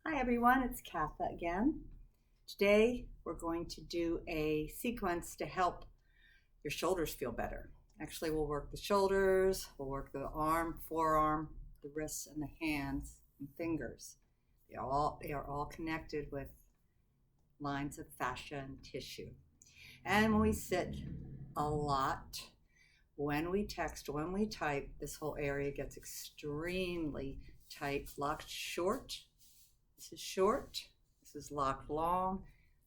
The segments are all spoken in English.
Hi everyone, it's Catha again. Today we're going to do a sequence to help your shoulders feel better. Actually, we'll work the shoulders, we'll work the arm, forearm, the wrists, and the hands and fingers. They are all connected with lines of fascia and tissue. And when we sit a lot, when we text, when we type, this whole area gets extremely tight, locked short. This is short. This is locked long.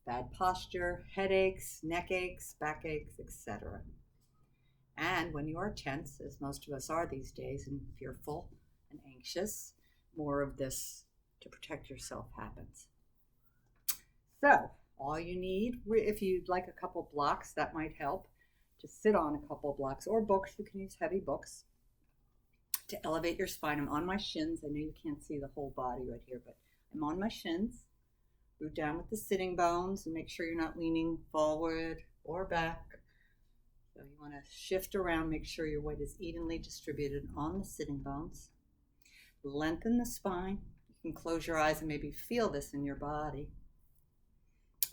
Bad posture, headaches, neck aches, backaches, etc. And when you are tense, as most of us are these days, and fearful and anxious, more of this to protect yourself happens. So, all you need, if you'd like a couple blocks, that might help. To sit on a couple blocks or books, you can use heavy books to elevate your spine. I'm on my shins. I know you can't see the whole body right here, but I'm on my shins. Root down with the sitting bones and make sure you're not leaning forward or back. So you want to shift around, make sure your weight is evenly distributed on the sitting bones. Lengthen the spine. You can close your eyes and maybe feel this in your body.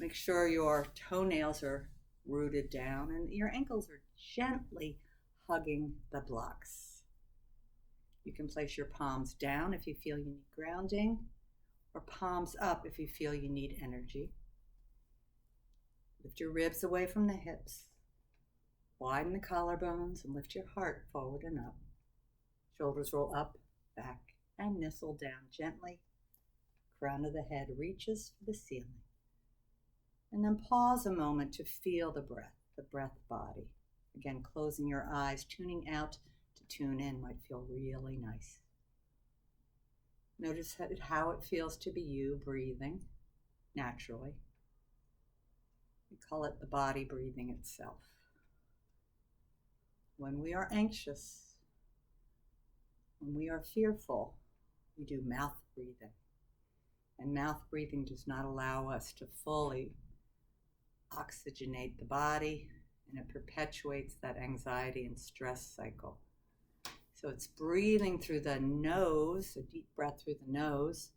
Make sure your toenails are rooted down and your ankles are gently hugging the blocks. You can place your palms down if you feel you need grounding, or palms up if you feel you need energy. Lift your ribs away from the hips. Widen the collarbones and lift your heart forward and up. Shoulders roll up, back, and nestle down gently. Crown of the head reaches for the ceiling. And then pause a moment to feel the breath body. Again, closing your eyes, tuning out to tune in might feel really nice. Notice how it feels to be you breathing naturally. We call it the body breathing itself. When we are anxious, when we are fearful, we do mouth breathing. And mouth breathing does not allow us to fully oxygenate the body, and it perpetuates that anxiety and stress cycle. So it's breathing through the nose, a deep breath through the nose,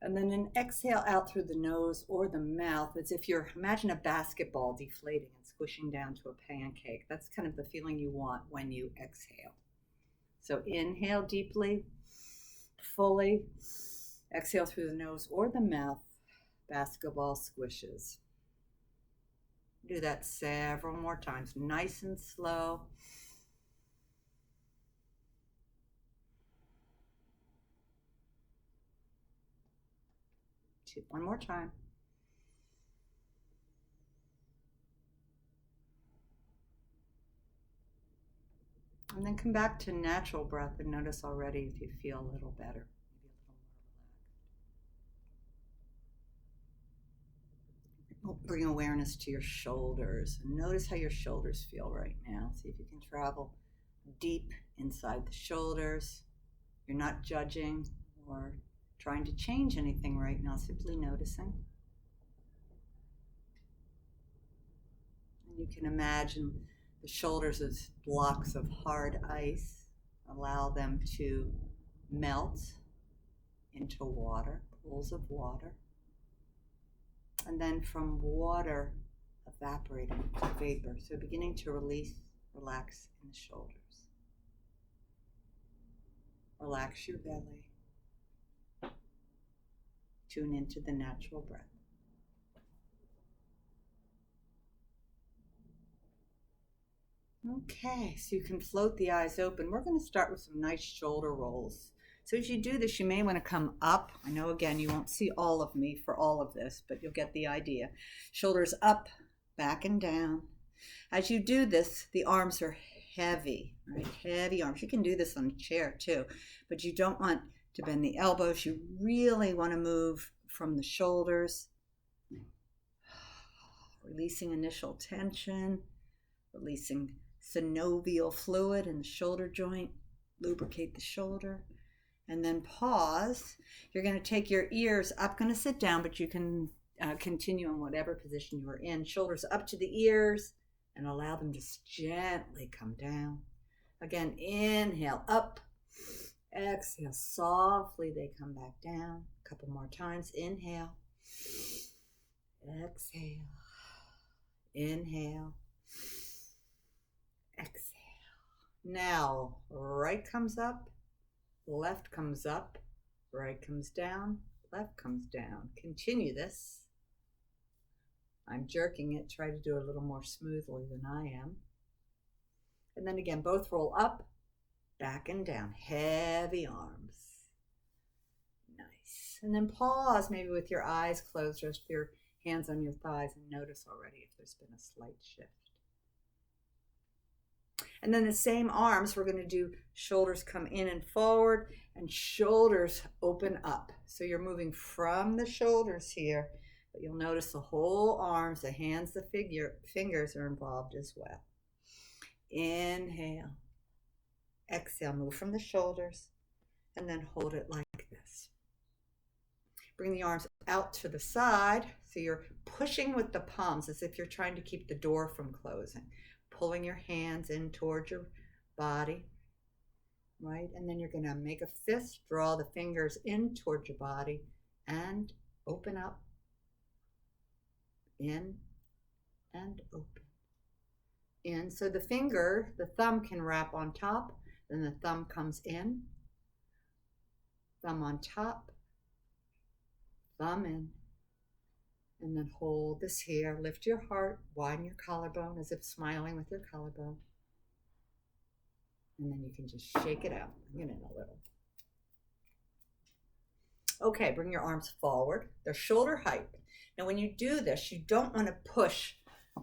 and then an exhale out through the nose or the mouth, as if imagine a basketball deflating and squishing down to a pancake. That's kind of the feeling you want when you exhale. So inhale deeply, fully, exhale through the nose or the mouth, basketball squishes. Do that several more times, nice and slow. One more time. And then come back to natural breath and notice already if you feel a little better, maybe a little more relaxed. Bring awareness to your shoulders and notice how your shoulders feel right now. See if you can travel deep inside the shoulders. You're not judging or trying to change anything right now, simply noticing. And you can imagine the shoulders as blocks of hard ice. Allow them to melt into water, pools of water. And then from water, evaporating to vapor. So beginning to relax in the shoulders. Relax your belly. Tune into the natural breath. Okay, so you can float the eyes open. We're going to start with some nice shoulder rolls. So as you do this, you may want to come up. I know, again, you won't see all of me for all of this, but you'll get the idea. Shoulders up, back and down. As you do this, the arms are heavy, right? Heavy arms. You can do this on a chair too, but you don't want to bend the elbows. You really want to move from the shoulders, releasing initial tension, releasing synovial fluid in the shoulder joint, lubricate the shoulder, and then pause. You're going to take your ears up, going to sit down, but you can continue in whatever position you are in. Shoulders up to the ears and allow them to gently come down. Again, inhale up, Exhale, softly they come back down. A couple more times. Inhale. Exhale. Inhale. Exhale. Now, right comes up, left comes up, right comes down, left comes down. Continue this. I'm jerking it. Try to do it a little more smoothly than I am. And then again, both roll up, back and down. Heavy arms. Nice. And then pause, maybe with your eyes closed, rest your hands on your thighs, and notice already if there's been a slight shift. And then the same arms, we're going to do shoulders come in and forward and shoulders open up. So you're moving from the shoulders here, but you'll notice the whole arms, the hands, the fingers are involved as well. Inhale. Exhale, move from the shoulders and then hold it like this. Bring the arms out to the side. So you're pushing with the palms as if you're trying to keep the door from closing. Pulling your hands in towards your body, right? And then you're going to make a fist, draw the fingers in towards your body and open up, in and open. In, so the thumb can wrap on top, then the thumb comes in, thumb on top, thumb in, and then hold this here. Lift your heart, widen your collarbone as if smiling with your collarbone. And then you can just shake it out. Get in a little. Okay, bring your arms forward. They're shoulder height. Now when you do this, you don't want to push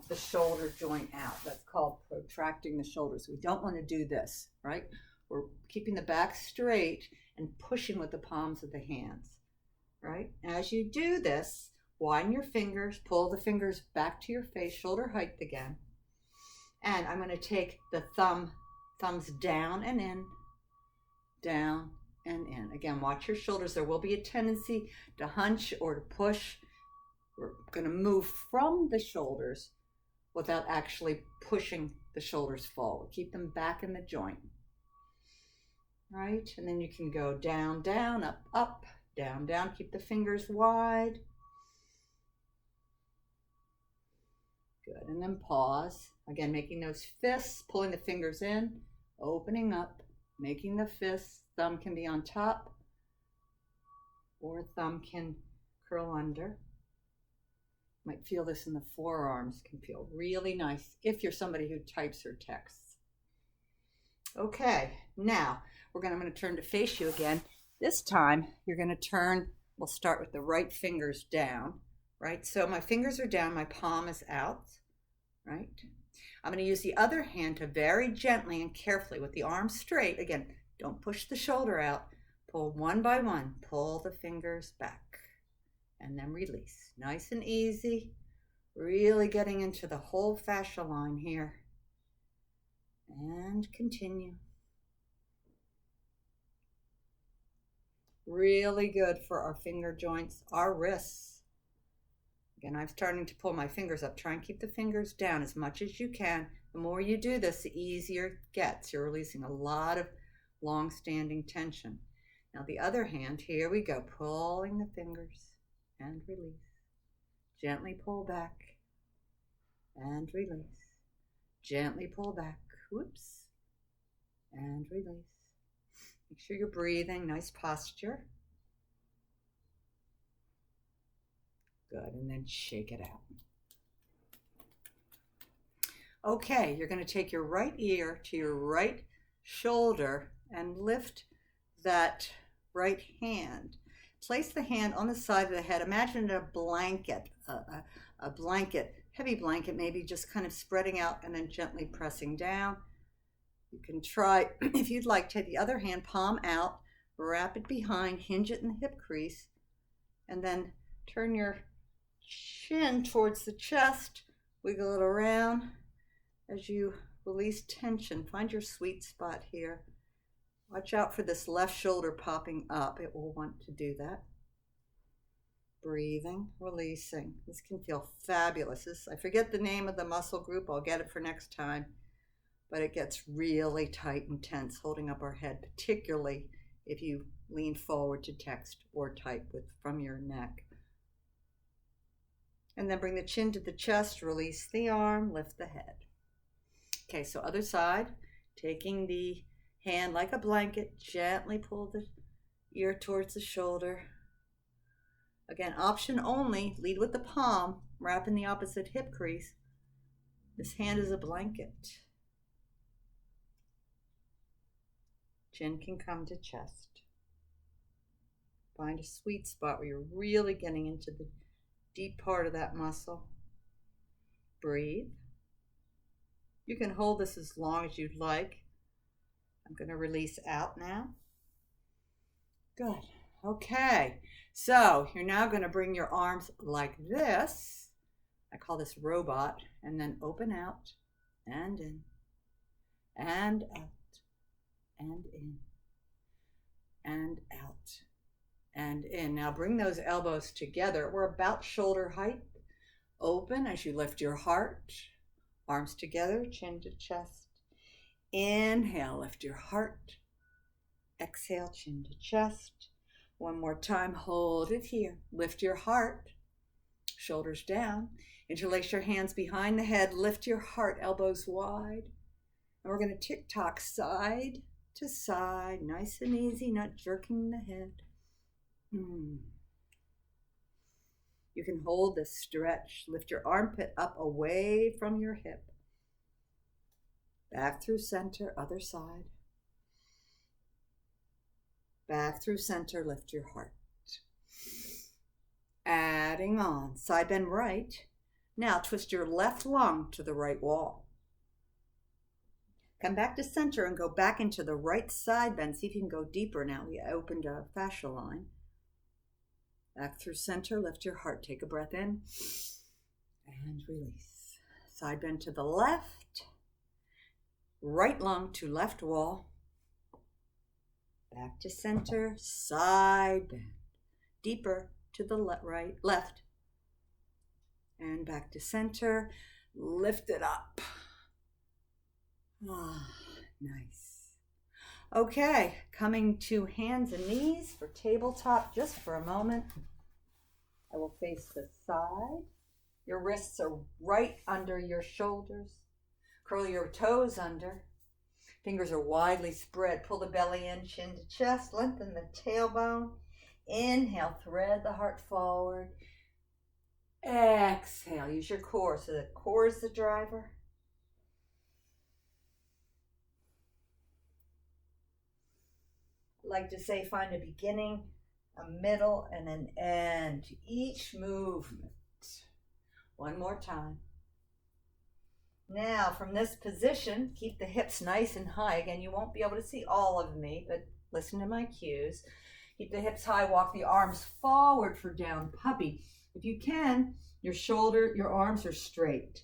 the shoulder joint out. That's called protracting the shoulders. We don't want to do this, right? We're keeping the back straight and pushing with the palms of the hands, right? As you do this, widen your fingers, pull the fingers back to your face, shoulder height again. And I'm going to take the thumbs down and in, down and in. Again, watch your shoulders. There will be a tendency to hunch or to push. We're going to move from the shoulders without actually pushing the shoulders forward. Keep them back in the joint. Right? And then you can go down, down, up, up, down, down. Keep the fingers wide. Good, and then pause. Again, making those fists, pulling the fingers in, opening up, making the fists. Thumb can be on top, or thumb can curl under. Might feel this in the forearms, can feel really nice if you're somebody who types or texts. Okay, now I'm going to turn to face you again. This time, you're going to turn, we'll start with the right fingers down. Right, so my fingers are down, my palm is out, right? I'm going to use the other hand to very gently and carefully with the arm straight. Again, don't push the shoulder out. Pull one by one, pull the fingers back and then release. Nice and easy, really getting into the whole fascia line here. And continue. Really good for our finger joints, our wrists. Again, I'm starting to pull my fingers up. Try and keep the fingers down as much as you can. The more you do this, the easier it gets. You're releasing a lot of long-standing tension. Now the other hand, here we go. Pulling the fingers and release. Gently pull back and release. Gently pull back. Whoops. And release. Make sure you're breathing. Nice posture. Good, and then shake it out. Okay, you're going to take your right ear to your right shoulder and lift that right hand. Place the hand on the side of the head. Imagine a blanket, a blanket, heavy blanket, maybe just kind of spreading out and then gently pressing down. You can try, if you'd like, take the other hand, palm out, wrap it behind, hinge it in the hip crease, and then turn your chin towards the chest, wiggle it around as you release tension. Find your sweet spot here. Watch out for this left shoulder popping up. It will want to do that. Breathing, releasing. This can feel fabulous. I forget the name of the muscle group. I'll get it for next time. But it gets really tight and tense, holding up our head, particularly if you lean forward to text or type from your neck. And then bring the chin to the chest, release the arm, lift the head. Okay, so other side, taking the hand like a blanket, gently pull the ear towards the shoulder. Again, option only, lead with the palm, wrap in the opposite hip crease. This hand is a blanket. Chin can come to chest. Find a sweet spot where you're really getting into the deep part of that muscle. Breathe. You can hold this as long as you'd like. I'm going to release out now. Good. Okay. So you're now going to bring your arms like this. I call this robot. And then open out and in and out and in and out and in. Now bring those elbows together. We're about shoulder height. Open as you lift your heart. Arms together, chin to chest. Inhale, lift your heart. Exhale, chin to chest. One more time, hold it here. Lift your heart. Shoulders down. Interlace your hands behind the head. Lift your heart, elbows wide. And we're going to tick-tock side to side. Nice and easy, not jerking the head. You can hold this stretch. Lift your armpit up away from your hip. Back through center, other side. Back through center, lift your heart. Adding on, side bend right. Now twist your left lung to the right wall. Come back to center and go back into the right side bend. See if you can go deeper now. We opened a fascia line. Back through center, lift your heart. Take a breath in and release. Side bend to the left. Right lung to left wall. Back to center, side bend. Deeper to the left. And back to center. Lift it up. Ah, nice. Okay, coming to hands and knees for tabletop just for a moment. I will face the side. Your wrists are right under your shoulders. Curl your toes under. Fingers are widely spread. Pull the belly in, chin to chest. Lengthen the tailbone. Inhale, thread the heart forward. Exhale, use your core. So the core is the driver. I like to say find a beginning, a middle, and an end to each movement. One more time. Now, from this position, keep the hips nice and high. Again, you won't be able to see all of me, but listen to my cues. Keep the hips high, walk the arms forward for down puppy. If you can, your arms are straight.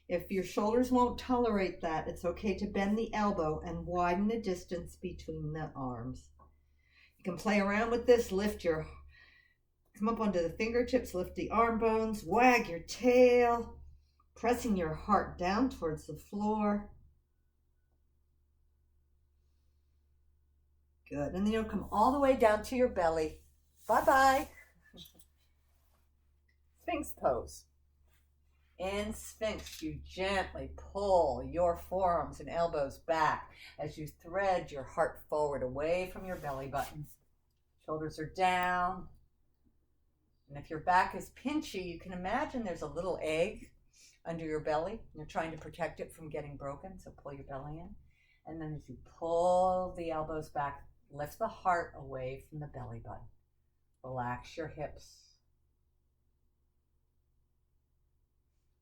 If your shoulders won't tolerate that, it's okay to bend the elbow and widen the distance between the arms. You can play around with this, come up onto the fingertips, lift the arm bones, wag your tail, pressing your heart down towards the floor. Good, and then you'll come all the way down to your belly. Bye-bye. Sphinx pose. In Sphinx, you gently pull your forearms and elbows back as you thread your heart forward away from your belly button. Shoulders are down. And if your back is pinchy, you can imagine there's a little egg under your belly. You're trying to protect it from getting broken, so pull your belly in. And then as you pull the elbows back, lift the heart away from the belly button. Relax your hips.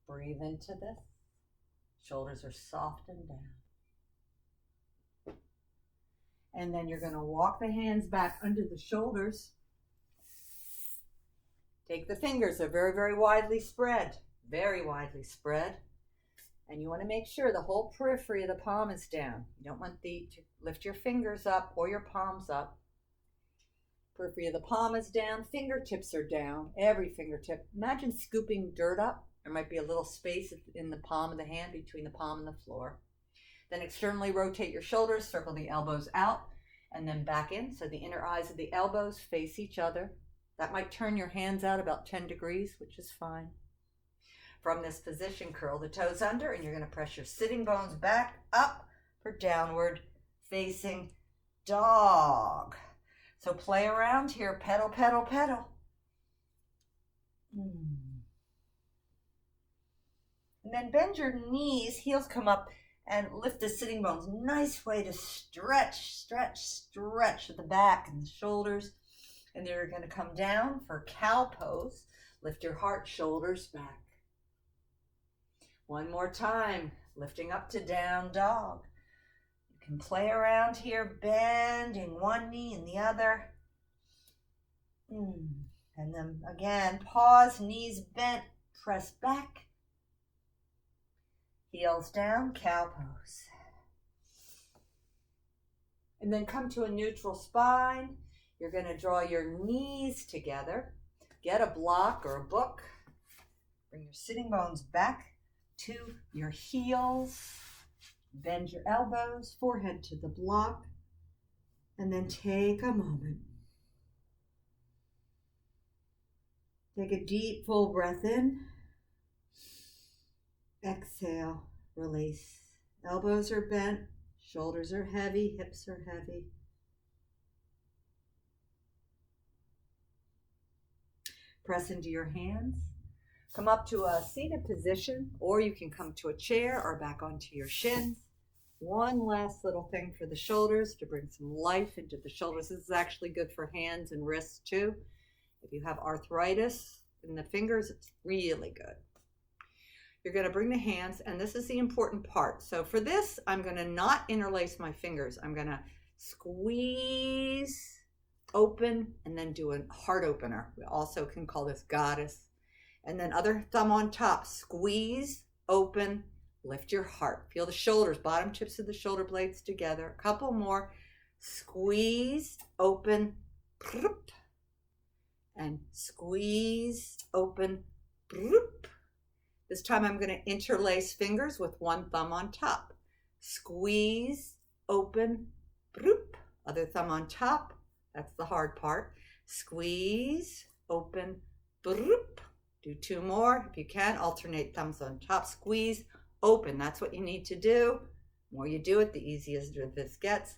Breathe into this. Shoulders are soft and down. And then you're going to walk the hands back under the shoulders. Take the fingers, they're very, very widely spread. Very widely spread. And you want to make sure the whole periphery of the palm is down. You don't want to lift your fingers up or your palms up. Periphery of the palm is down, fingertips are down, every fingertip. Imagine scooping dirt up. There might be a little space in the palm of the hand between the palm and the floor. Then externally rotate your shoulders, circle the elbows out, and then back in. So the inner eyes of the elbows face each other. That might turn your hands out about 10 degrees, which is fine. From this position, curl the toes under, and you're going to press your sitting bones back up for downward facing dog. So play around here, pedal, pedal, pedal. And then bend your knees, heels come up, and lift the sitting bones. Nice way to stretch, stretch, stretch at the back and the shoulders. And then you're going to come down for cow pose. Lift your heart, shoulders back. One more time, lifting up to down dog. You can play around here, bending one knee and the other. And then again, pause, knees bent, press back. Heels down, cow pose. And then come to a neutral spine. You're going to draw your knees together. Get a block or a book. Bring your sitting bones back to your heels. Bend your elbows, forehead to the block. And then take a moment. Take a deep, full breath in. Exhale, release. Elbows are bent, shoulders are heavy, hips are heavy. Press into your hands. Come up to a seated position, or you can come to a chair or back onto your shins. One last little thing for the shoulders to bring some life into the shoulders. This is actually good for hands and wrists too. If you have arthritis in the fingers, it's really good. You're going to bring the hands, and this is the important part. So for this, I'm going to not interlace my fingers. I'm going to squeeze, open, and then do a heart opener. We also can call this goddess. And then other thumb on top, squeeze, open, lift your heart. Feel the shoulders, bottom tips of the shoulder blades together. A couple more. Squeeze, open, and squeeze, open. This time I'm going to interlace fingers with one thumb on top. Squeeze, open, other thumb on top. That's the hard part. Squeeze, open, do two more. If you can, alternate thumbs on top. Squeeze, open. That's what you need to do. The more you do it, the easier this gets.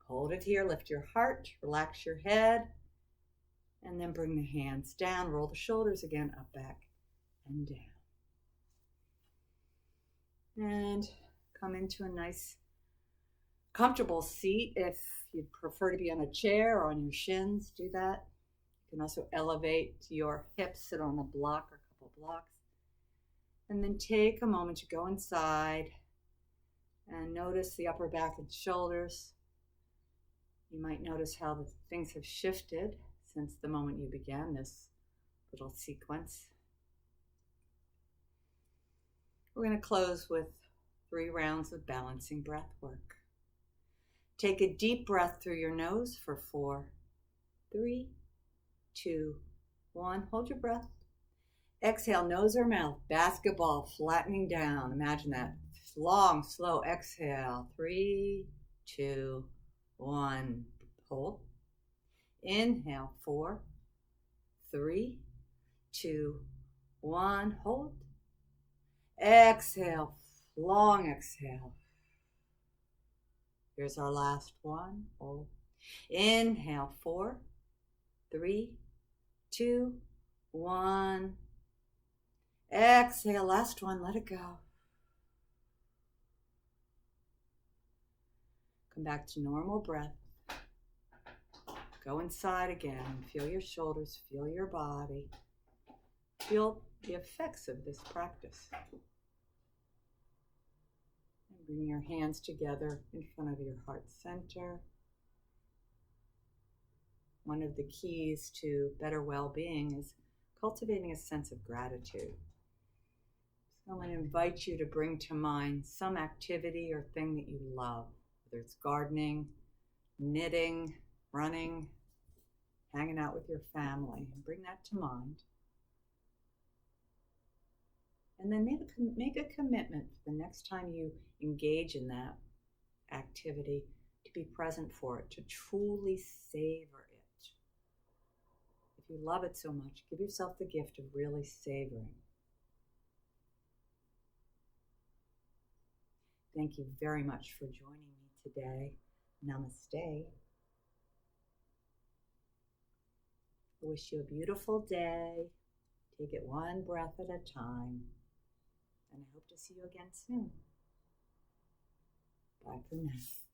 Hold it here. Lift your heart. Relax your head. And then bring the hands down. Roll the shoulders again. Up, back, and down. And come into a nice, comfortable seat. If you'd prefer to be on a chair or on your shins, do that. You can also elevate your hips, sit on a block or a couple blocks. And then take a moment to go inside and notice the upper back and shoulders. You might notice how the things have shifted since the moment you began this little sequence. We're going to close with 3 rounds of balancing breath work. Take a deep breath through your nose for 4, 3, 2, 1. Hold your breath. Exhale, nose or mouth, basketball, flattening down. Imagine that. Long, slow exhale. 3, 2, 1. Hold. Inhale, 4, 3, 2, 1. Hold. Exhale, long exhale. Here's our last one. Hold. Inhale, 4, 3, 2, 1. Exhale, last one, let it go. Come back to normal breath. Go inside again. Feel your shoulders, feel your body. Feel the effects of this practice. And bring your hands together in front of your heart center. One of the keys to better well-being is cultivating a sense of gratitude. So I'm going to invite you to bring to mind some activity or thing that you love, whether it's gardening, knitting, running, hanging out with your family. Bring that to mind. And then make a commitment for the next time you engage in that. activity, to be present for it, to truly savor it. If you love it so much, give yourself the gift of really savoring. Thank you very much for joining me today. Namaste. I wish you a beautiful day. Take it one breath at a time. And I hope to see you again soon. Bye for now.